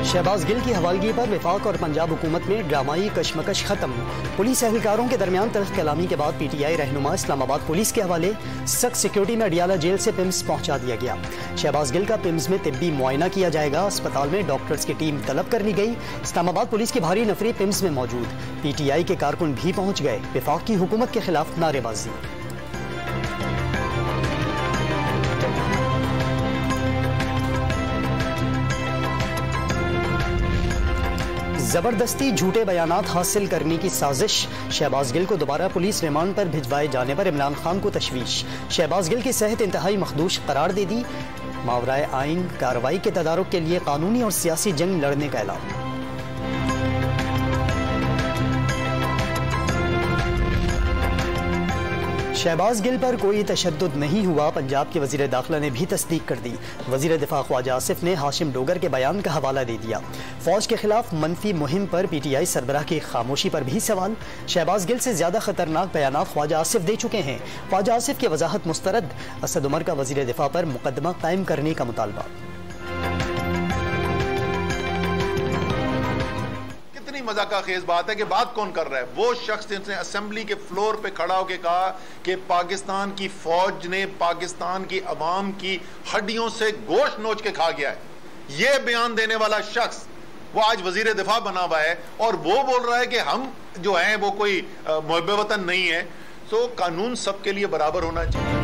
शहबाज गिल की हवालगी पर वफाक और पंजाब हुकूमत में ड्रामाई कशमकश खत्म। पुलिस एहलकारों के दरमियान तल्ख कलामी के बाद पीटीआई रहनुमा इस्लामाबाद पुलिस के हवाले सख्त सिक्योरिटी में अडियाला जेल से पिम्स पहुंचा दिया गया। शहबाज गिल का पिम्स में तिब्बी मुआयना किया जाएगा। अस्पताल में डॉक्टर्स की टीम तलब कर ली गई। इस्लामाबाद पुलिस की भारी नफरी पिम्स में मौजूद। पीटीआई के कारकुन भी पहुंच गए। वफाक की हुकूमत के खिलाफ नारेबाजी। जबरदस्ती झूठे बयानात हासिल करने की साजिश। शहबाज गिल को दोबारा पुलिस रिमांड पर भिजवाए जाने पर इमरान खान को तशवीश। शहबाज गिल की सेहत इंतहाई मखदूश करार दे दी। मावराए आइन कार्रवाई के तदारुक के लिए कानूनी और सियासी जंग लड़ने का ऐलान। शहबाज गिल पर कोई तशद्दुद नहीं हुआ। पंजाब के वजीर दाखिला ने भी तस्दीक कर दी। वजीर दिफा ख्वाजा आसिफ ने हाशिम डोगर के बयान का हवाला दे दिया। फौज के खिलाफ मनफी मुहिम पर पीटीआई सरबराह की खामोशी पर भी सवाल। शहबाज गिल से ज्यादा खतरनाक बयानात ख्वाजा आसिफ दे चुके हैं। ख्वाजा आसिफ की वजाहत मुस्तरद। असद उमर का वजीर दिफा पर मुकदमा कायम करने का मुतालबा। मजाका खेज बात है कि बात कौन कर रहा है? वो शख्स जिसने असेंबली के फ्लोर पे खड़ा होकर कहा कि पाकिस्तान की फौज ने पाकिस्तान की अवाम की हड्डियों से गोश्त नोच के खा गया है। ये बयान देने वाला शख्स वो आज वजीर दिफा बना हुआ है और वो बोल रहा है कि हम जो हैं वो कोई मुहब्बे वतन नहीं है। तो कानून सबके लिए बराबर होना चाहिए।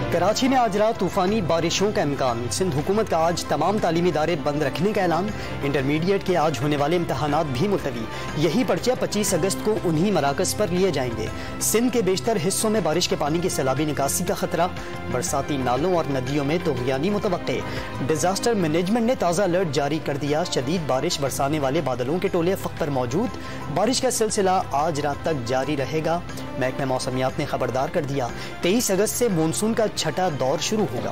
कराची में आज रात तूफानी बारिशों का इम्कान। सिंध हुकूमत का आज तमाम तालीमी इदारे बंद रखने का ऐलान। इंटरमीडिएट के आज होने वाले इम्तहानात भी मुलतवी। यही पर्चे 25 अगस्त को उन्हीं मराकज पर लिए जाएंगे। सिंध के बेशतर हिस्सों में बारिश के पानी की सैलाबी निकासी का खतरा। बरसाती नालों और नदियों में तोग़यानी मुतवक्के। डिजास्टर मैनेजमेंट ने ताज़ा अलर्ट जारी कर दिया। शदीद बारिश बरसाने वाले बादलों के टोले अफक पर मौजूद। बारिश का सिलसिला आज रात तक जारी रहेगा। महकमा मौसमियात ने खबरदार कर दिया 23 अगस्त से मानसून का छठा दौर शुरू होगा।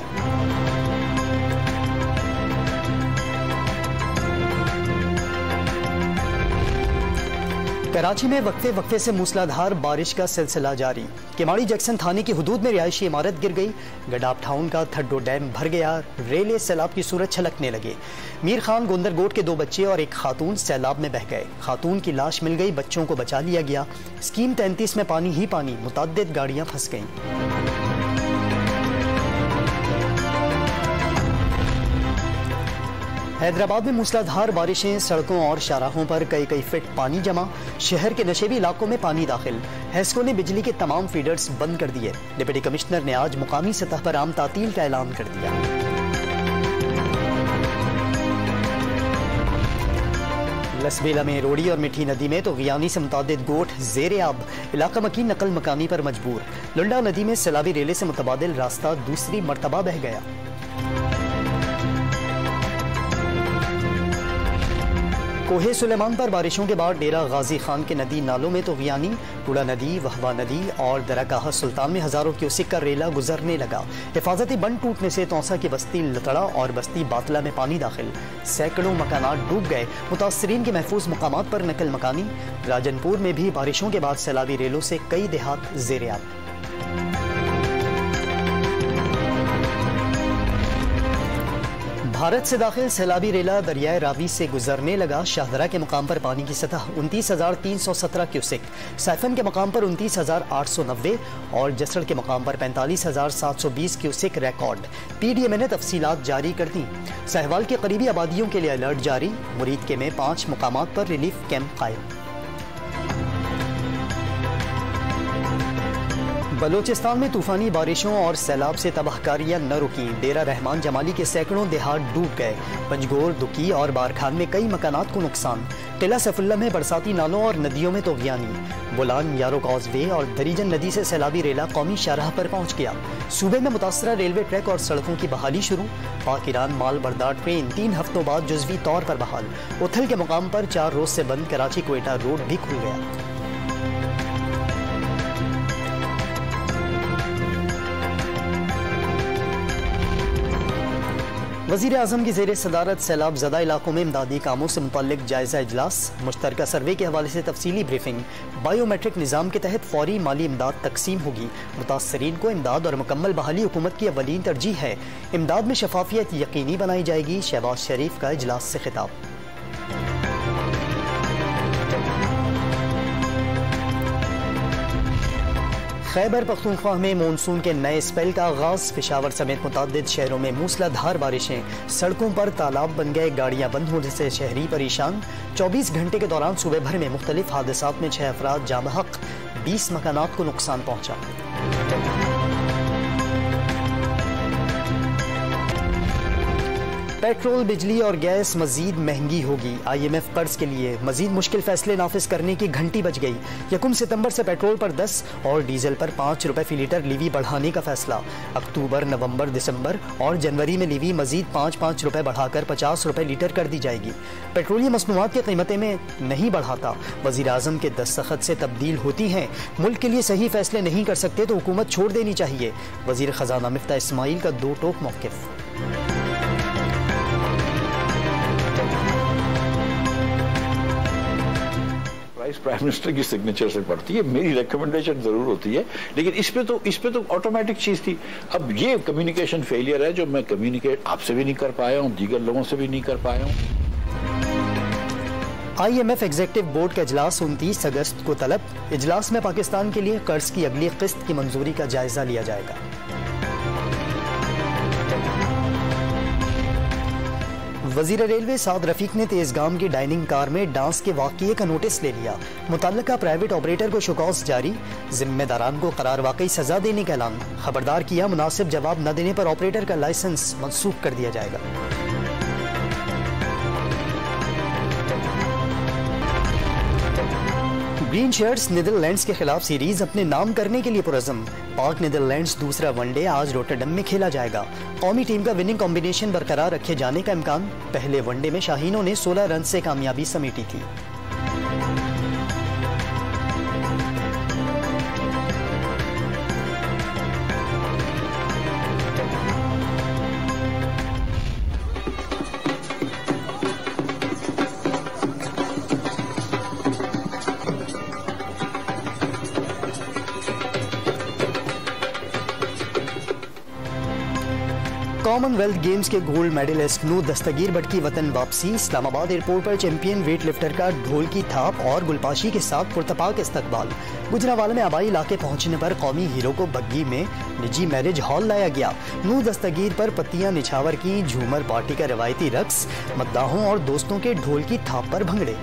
कराची में वक्फे वक्फे से मूसलाधार बारिश का सिलसिला जारी। केमाड़ी जैक्सन थाने की हुदूद में रिहायशी इमारत गिर गई। गडाप टाउन का थड्डो डैम भर गया। रेले सैलाब की सूरत छलकने लगे। मीर खान गोंदरगोट के 2 बच्चे और एक खातून सैलाब में बह गए। खातून की लाश मिल गई। बच्चों को बचा लिया गया। स्कीम 33 में पानी ही पानी। मुतअद्दिद गाड़ियां फंस गईं। हैदराबाद में मूसलाधार बारिशें। सड़कों और शाहराहों पर कई फीट पानी जमा। शहर के नशेबी इलाकों में पानी दाखिल। हेस्को ने बिजली के तमाम फीडर्स बंद कर दिए। डिप्टी कमिश्नर ने आज मुकामी सतह पर आम तातील का ऐलान कर दिया। लसबेला में रोड़ी और मिठी नदी में तोग़यानी से मुतादिद गोट ज़ेरे आब। इलाका मकीन नकल मकानी पर मजबूर। लुंडा नदी में सैलाबी रेले से मुतबादिल रास्ता दूसरी मरतबा बह गया। कोहे सुलेमान पर बारिशों के बाद डेरा गाजी खान के नदी नालों में तोग़यानी। टूड़ा नदी, वहवा नदी और दरगाह सुल्तान में हजारों क्यूसेक का रेला गुजरने लगा। हिफाजती बंद टूटने से तौसा की बस्ती लतड़ा और बस्ती बातला में पानी दाखिल। सैकड़ों मकानात डूब गए। मुतासरीन के महफूज मकामात पर नकल मकानी। राजनपुर में भी बारिशों के बाद सैलाबी रेलों से कई देहात ज़ेरे आब। भारत से दाखिल सैलाबी रेला दरियाए रावी से गुजरने लगा। शाहदरा के मकाम पर पानी की सतह 29,317 क्यूसेक, सैफन के मकाम पर 29,890 और जसड़ के मकाम पर 45,720 क्यूसेक रिकॉर्ड। PDMA ने तफसीलात जारी कर दी। सहवाल के करीबी आबादियों के लिए अलर्ट जारी। मुरीद के में 5 मकामात पर रिलीफ कैंप कायम। बलोचिस्तान में तूफानी बारिशों और सैलाब से तबाहकारियां न रुकी। डेरा रहमान जमाली के सैकड़ों देहात डूब गए। पंजगोर, दुकी और बारखान में कई मकानात को नुकसान। टिला सैफुल्ला में बरसाती नालों और नदियों में तोग़यानी। बोलान, यारो कॉजवे और दरीजन नदी से सैलाबी रेला कौमी शाहराह पर पहुंच गया। सूबे में मुतासरा रेलवे ट्रैक और सड़कों की बहाली शुरू। पाक ईरान माल बरदार ट्रेन 3 हफ्तों बाद जुज़वी तौर पर बहाल। उथल के मुकाम पर 4 रोज से बंद कराची क्वेटा रोड भी खुल गया। वज़ीर आज़म की ज़ेरे सदारत सैलाब ज़दा इलाकों में इमदादी कामों से मुतल्लिक जायज़ा इजलास। मुश्तरका सर्वे के हवाले से तफसीली ब्रीफिंग। बायोमेट्रिक निज़ाम के तहत फौरी माली इमदाद तकसीम होगी। मुतासरीन को इमदाद और मुकम्मल बहाली हुकूमत की अवलीन तरजीह है। इमदाद में शफाफियत यकीनी बनाई जाएगी। शहबाज शरीफ का इजलास से खिताब। खैबर पख्तूनख्वा में मानसून के नए स्पेल का आगाज। पेशावर समेत मुताद्दिद शहरों में मूसलाधार बारिशें, सड़कों पर तालाब बन गए, गाड़ियां बंद होने से शहरी परेशान। 24 घंटे के दौरान सूबे भर में मुख्तलिफ हादसात में 6 अफराद जाँ बहक, 20 मकानात को नुकसान पहुंचा। पेट्रोल, बिजली और गैस मजीद महंगी होगी। IMF कर्ज के लिए मजीद मुश्किल फैसले नाफिज करने की घंटी बज गई। 1 सितंबर से पेट्रोल पर 10 और डीजल पर 5 रुपए फी लीटर लीवी बढ़ाने का फैसला। अक्टूबर, नवंबर, दिसंबर और जनवरी में लीवी मजीद 5-5 रुपए बढ़ाकर 50 रुपए लीटर कर दी जाएगी। पेट्रोलियम मसनूआत की कीमतें में नहीं बढ़ाता। वजीर आजम के दस्तखत से तब्दील होती हैं। मुल्क के लिए सही फैसले नहीं कर सकते तो हुकूमत छोड़ देनी चाहिए। वजीर खजाना मिफ्ता इस्माइल का दो टोक मौक़िफ़। प्राइम मिनिस्टर की सिग्नेचर से पड़ती है, मेरी रिकमेंडेशन जरूर होती है, लेकिन इस पे तो ऑटोमेटिक चीज थी। अब ये कम्युनिकेशन फेलियर है जो मैं कम्युनिकेट आपसे भी नहीं कर पाया हूं, दीगर लोगों से भी नहीं कर पाया हूं। IMF एग्जीक्यूटिव बोर्ड का इजलास 29 अगस्त को तलब। इजलास में पाकिस्तान के लिए कर्ज की अगली किस्त की मंजूरी का जायजा लिया जाएगा। वजीर रेलवे साद रफीक ने तेजगाम की डाइनिंग कार में डांस के वाक़ये का नोटिस ले लिया। मुतल्लिका प्राइवेट ऑपरेटर को शोकॉज जारी। जिम्मेदारान को करार वाकई सजा देने का ऐलान। खबरदार किया, मुनासिब जवाब न देने पर ऑपरेटर का लाइसेंस मनसूख कर दिया जाएगा। ग्रीन शर्ट्स नीदरलैंड्स के खिलाफ सीरीज अपने नाम करने के लिए पुरज़म। पाक नीदरलैंड्स दूसरा वनडे आज रोटरडम में खेला जाएगा। कौमी टीम का विनिंग कॉम्बिनेशन बरकरार रखे जाने का इम्कान। पहले वनडे में शाहीनों ने 16 रन से कामयाबी समेटी थी। कॉमनवेल्थ गेम्स के गोल्ड मेडलिस्ट नूर दस्तगीर भट्ट की वतन वापसी। इस्लामाबाद एयरपोर्ट पर चैंपियन वेट लिफ्टर का ढोल की थाप और गुलपाशी के साथ पुरतपाक इस्तकबाल। गुजरांवाला में आबाई इलाके पहुंचने पर कौमी हीरो को बग्गी में निजी मैरिज हॉल लाया गया। नूर दस्तगीर पर पत्तियां निछावर की, झूमर पार्टी का रवायती रक्स, मद्दाहों और दोस्तों के ढोल की थाप पर भंगड़े।